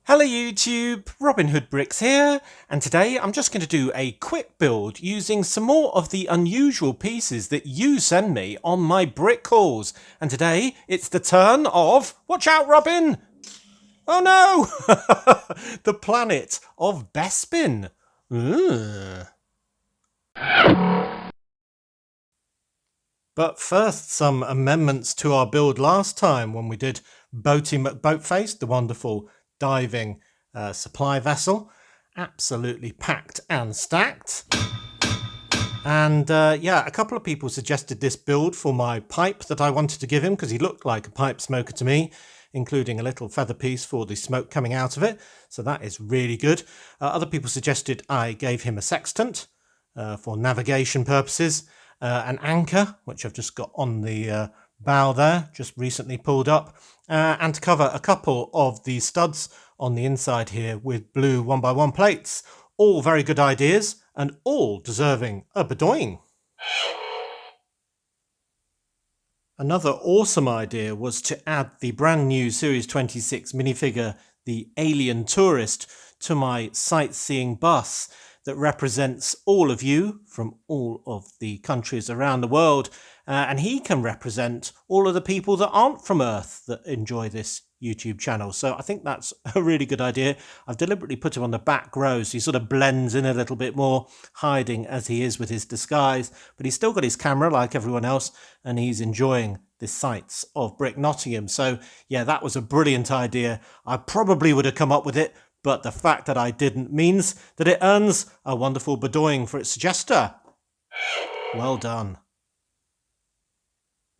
Hello YouTube, Robin Hood Bricks here, and today I'm just going to do a quick build using some more of the unusual pieces that you send me on my brick calls. And today it's the turn of, watch out Robin! Oh no! The planet of Bespin. But first, some amendments to our build last time when we did Boaty McBoatface, the wonderful diving supply vessel. Absolutely packed and stacked. And yeah, a couple of people suggested this build for my pipe that I wanted to give him because he looked like a pipe smoker to me, including a little feather piece for the smoke coming out of it. So that is really good. Other people suggested I gave him a sextant for navigation purposes. An anchor, which I've just got on the bow there, just recently pulled up, and to cover a couple of the studs on the inside here with blue 1x1 plates. All very good ideas, and all deserving a bedoying. Another awesome idea was to add the brand new Series 26 minifigure, the Alien Tourist, to my sightseeing bus that represents all of you from all of the countries around the world, and he can represent all of the people that aren't from Earth that enjoy this YouTube channel. So I think that's a really good idea. I've deliberately put him on the back row so he sort of blends in a little bit more, hiding as he is with his disguise, but he's still got his camera like everyone else, and he's enjoying the sights of Brick Nottingham. So yeah, that was a brilliant idea. I probably would have come up with it, but the fact that I didn't means that it earns a wonderful bedoying for its suggester. Well done.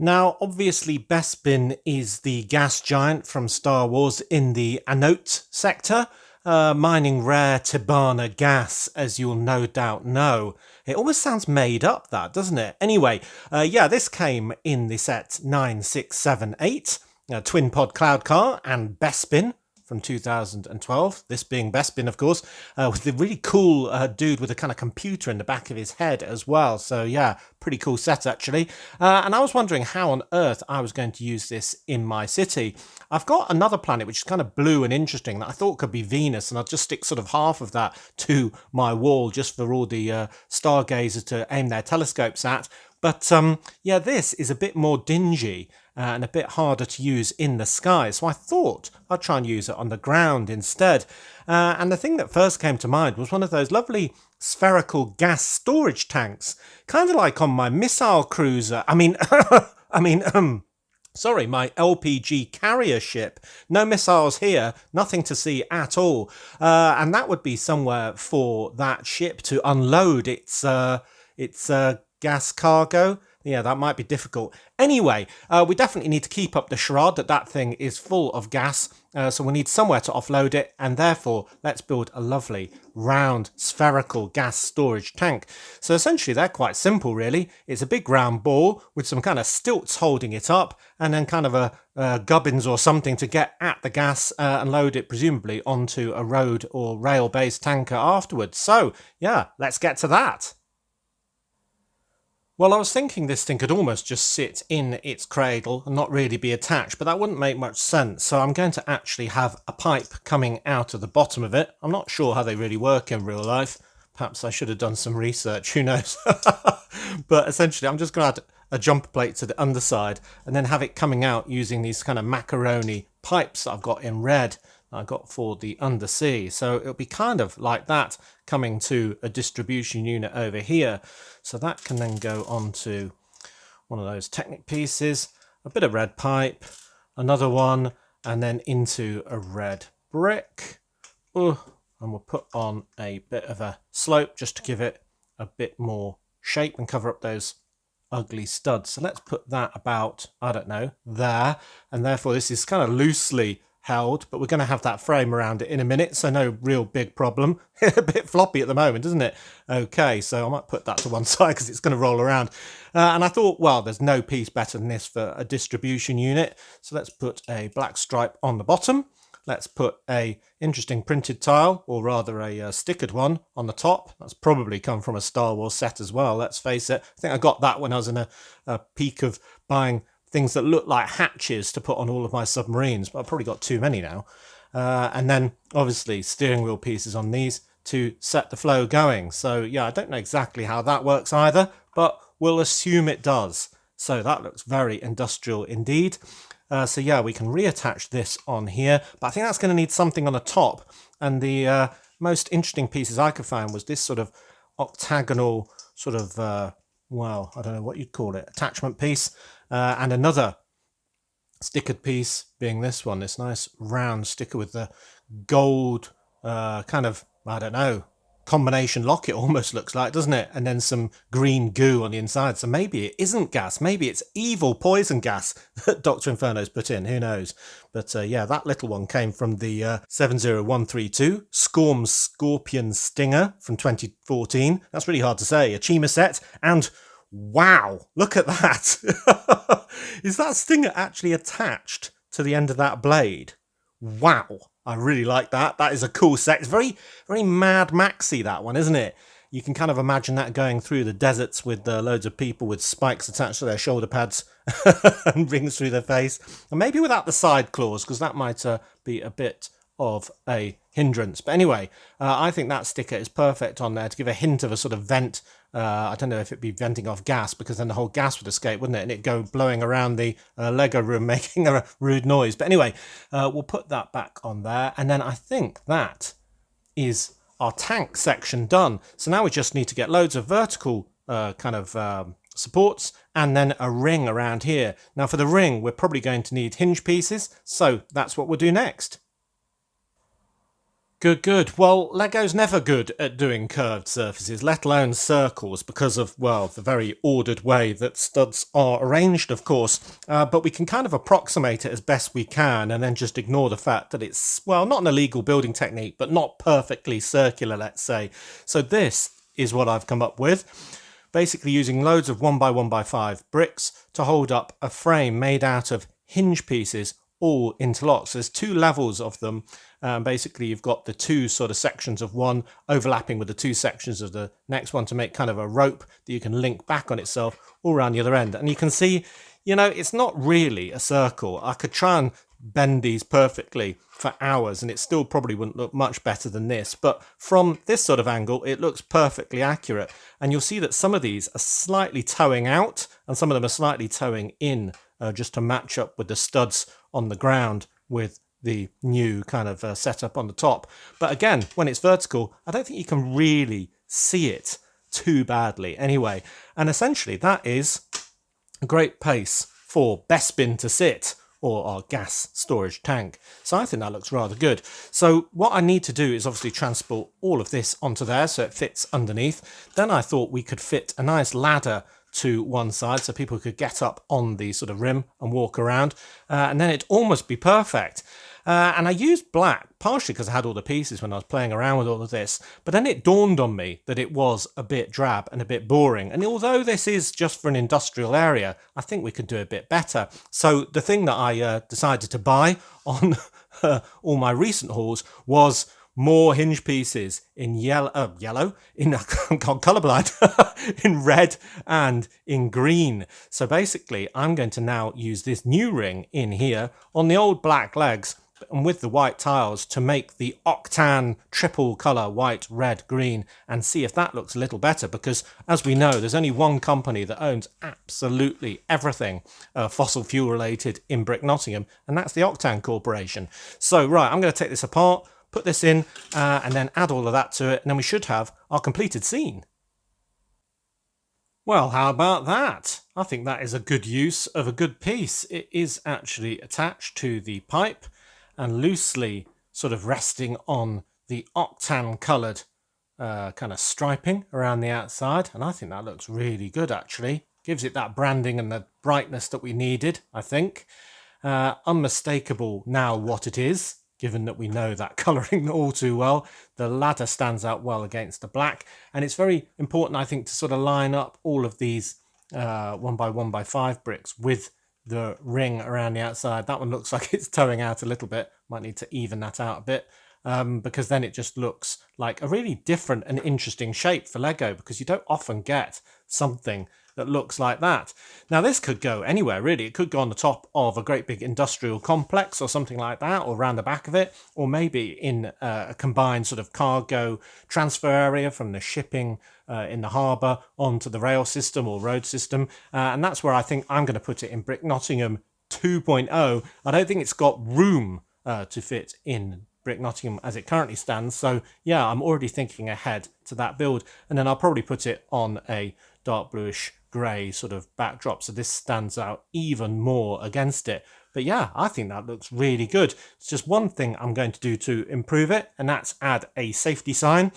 Now, obviously, Bespin is the gas giant from Star Wars in the Anote sector, mining rare Tibanna gas, as you'll no doubt know. It almost sounds made up, that, doesn't it? Anyway, yeah, this came in the set 9678, Twin Pod Cloud Car and Bespin from 2012, this being Bespin, of course, with the really cool dude with a kind of computer in the back of his head as well. So yeah, pretty cool set actually. And I was wondering how on earth I was going to use this in my city. I've got another planet which is kind of blue and interesting that I thought could be Venus, and I'll just stick sort of half of that to my wall just for all the stargazers to aim their telescopes at. But yeah, this is a bit more dingy and a bit harder to use in the sky. So I thought I'd try and use it on the ground instead. And the thing that first came to mind was one of those lovely spherical gas storage tanks, kind of like on my missile cruiser. Sorry, my LPG carrier ship. No missiles here, nothing to see at all. And that would be somewhere for that ship to unload its gas cargo. Yeah, that might be difficult. Anyway, we definitely need to keep up the charade that that thing is full of gas, so we need somewhere to offload it, and therefore let's build a lovely round spherical gas storage tank. So essentially they're quite simple really. It's a big round ball with some kind of stilts holding it up, and then kind of a gubbins or something to get at the gas and load it presumably onto a road or rail based tanker afterwards. So yeah, let's get to that. Well, I was thinking this thing could almost just sit in its cradle and not really be attached, but that wouldn't make much sense. So I'm going to actually have a pipe coming out of the bottom of it. I'm not sure how they really work in real life. Perhaps I should have done some research, who knows? But essentially, I'm just going to add a jumper plate to the underside and then have it coming out using these kind of macaroni pipes that I've got in red. I got for the undersea, so it'll be kind of like that coming to a distribution unit over here. So that can then go onto one of those Technic pieces, a bit of red pipe, another one, and then into a red brick. And we'll put on a bit of a slope just to give it a bit more shape and cover up those ugly studs. So let's put that about, I don't know, there, and therefore this is kind of loosely held, but we're going to have that frame around it in a minute, so no real big problem. A bit floppy at the moment, isn't it? Okay, so I might put that to one side because it's going to roll around. And I thought, well, there's no piece better than this for a distribution unit. So let's put a black stripe on the bottom. Let's put a interesting printed tile, or rather a stickered one, on the top. That's probably come from a Star Wars set as well, let's face it. I think I got that when I was in a peak of buying things that look like hatches to put on all of my submarines, but I've probably got too many now. And then obviously steering wheel pieces on these to set the flow going. So yeah, I don't know exactly how that works either, but we'll assume it does. So that looks very industrial indeed. So yeah, we can reattach this on here, but I think that's going to need something on the top. And the most interesting pieces I could find was this sort of octagonal sort of, well, I don't know what you'd call it, attachment piece, and another stickered piece being this one, this nice round sticker with the gold kind of, I don't know, combination lock it almost looks like, doesn't it? And then some green goo on the inside. So maybe it isn't gas. Maybe it's evil poison gas that Dr. Inferno's put in. Who knows? But yeah, that little one came from the 70132 Scorm's Scorpion Stinger from 2014. That's really hard to say. A Chima set. And wow, look at that. Is that stinger actually attached to the end of that blade? Wow. I really like that. That is a cool set. It's very, very Mad Maxy, that one, isn't it? You can kind of imagine that going through the deserts with loads of people with spikes attached to their shoulder pads and rings through their face. And maybe without the side claws, because that might be a bit of a hindrance. But anyway, I think that sticker is perfect on there to give a hint of a sort of vent. I don't know if it'd be venting off gas, because then the whole gas would escape, wouldn't it? And it'd go blowing around the Lego room, making a rude noise. But anyway, we'll put that back on there. And then I think that is our tank section done. So now we just need to get loads of vertical kind of supports and then a ring around here. Now for the ring, we're probably going to need hinge pieces. So that's what we'll do next. Good, good. Well, Lego's never good at doing curved surfaces, let alone circles, because of, well, the very ordered way that studs are arranged, of course. But we can kind of approximate it as best we can and then just ignore the fact that it's, well, not an illegal building technique, but not perfectly circular, let's say. So this is what I've come up with. Basically using loads of 1x1x5 bricks to hold up a frame made out of hinge pieces, all interlocked. So there's two levels of them. Basically, you've got the two sort of sections of one overlapping with the two sections of the next one to make kind of a rope that you can link back on itself all around the other end. And you can see, you know, it's not really a circle. I could try and bend these perfectly for hours and it still probably wouldn't look much better than this. But from this sort of angle, it looks perfectly accurate. And you'll see that some of these are slightly towing out and some of them are slightly towing in just to match up with the studs on the ground with the new kind of setup on the top. But again, when it's vertical, I don't think you can really see it too badly anyway. And essentially that is a great place for Bespin to sit, or our gas storage tank. So I think that looks rather good. So what I need to do is obviously transport all of this onto there so it fits underneath. Then I thought we could fit a nice ladder to one side so people could get up on the sort of rim and walk around, and then it'd almost be perfect. And I used black partially because I had all the pieces when I was playing around with all of this, but then it dawned on me that it was a bit drab and a bit boring. And although this is just for an industrial area, I think we could do a bit better. So the thing that I decided to buy on all my recent hauls was more hinge pieces in yellow, in I'm colourblind, in red and in green. So basically, I'm going to now use this new ring in here on the old black legs and with the white tiles to make the octane triple colour white, red, green and see if that looks a little better, because as we know, there's only one company that owns absolutely everything fossil fuel related in Brick Nottingham, and that's the Octane Corporation. So right, I'm going to take this apart, put this in and then add all of that to it, and then we should have our completed scene. Well, how about that? I think that is a good use of a good piece. It is actually attached to the pipe and loosely sort of resting on the octane coloured kind of striping around the outside, and I think that looks really good actually. Gives it that branding and the brightness that we needed, I think. Unmistakable now what it is, given that we know that colouring all too well. The ladder stands out well against the black, and it's very important, I think, to sort of line up all of these 1x1x5 bricks with the ring around the outside. That one looks like it's towing out a little bit. Might need to even that out a bit. because then it just looks like a really different and interesting shape for Lego, because you don't often get something that looks like that. Now this could go anywhere really. It could go on the top of a great big industrial complex or something like that, or around the back of it, or maybe in a combined sort of cargo transfer area from the shipping in the harbour onto the rail system or road system. And that's where I think I'm going to put it in Brick Nottingham 2.0. I don't think it's got room to fit in Brick Nottingham as it currently stands. So yeah, I'm already thinking ahead to that build, and then I'll probably put it on a dark bluish grey sort of backdrop, so this stands out even more against it. But yeah, I think that looks really good. It's just one thing I'm going to do to improve it, and that's add a safety sign.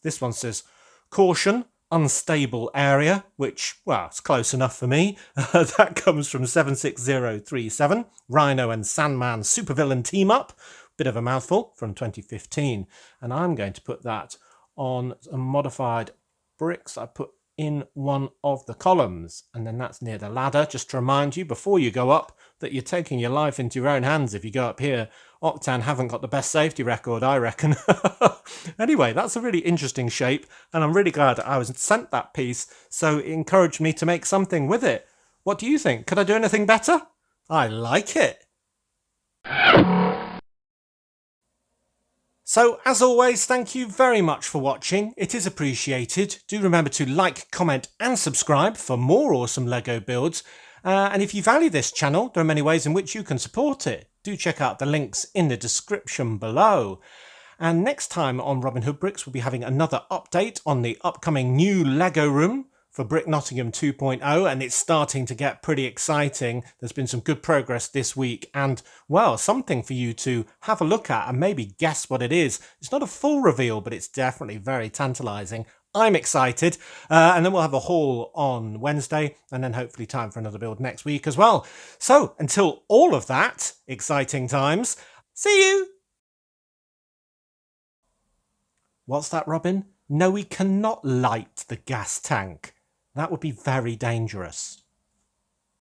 This one says caution, unstable area, which, well, it's close enough for me. That comes from 76037, Rhino and Sandman supervillain team up. Bit of a mouthful, from 2015. And I'm going to put that on some modified bricks I put in one of the columns, and then that's near the ladder, just to remind you before you go up that you're taking your life into your own hands if you go up here. Octan haven't got the best safety record, I reckon. Anyway, that's a really interesting shape, and I'm really glad I was sent that piece, so it encouraged me to make something with it. What do you think? Could I do anything better? I like it. So, as always, thank you very much for watching. It is appreciated. Do remember to like, comment and subscribe for more awesome Lego builds. And if you value this channel, there are many ways in which you can support it. Do check out the links in the description below. And next time on Robin Hood Bricks, we'll be having another update on the upcoming new Lego room for Brick Nottingham 2.0, and it's starting to get pretty exciting. There's been some good progress this week, and, well, something for you to have a look at and maybe guess what it is. It's not a full reveal, but it's definitely very tantalising. I'm excited. And then we'll have a haul on Wednesday, and then hopefully time for another build next week as well. So, until all of that, exciting times, see you! What's that, Robin? No, we cannot light the gas tank. That would be very dangerous.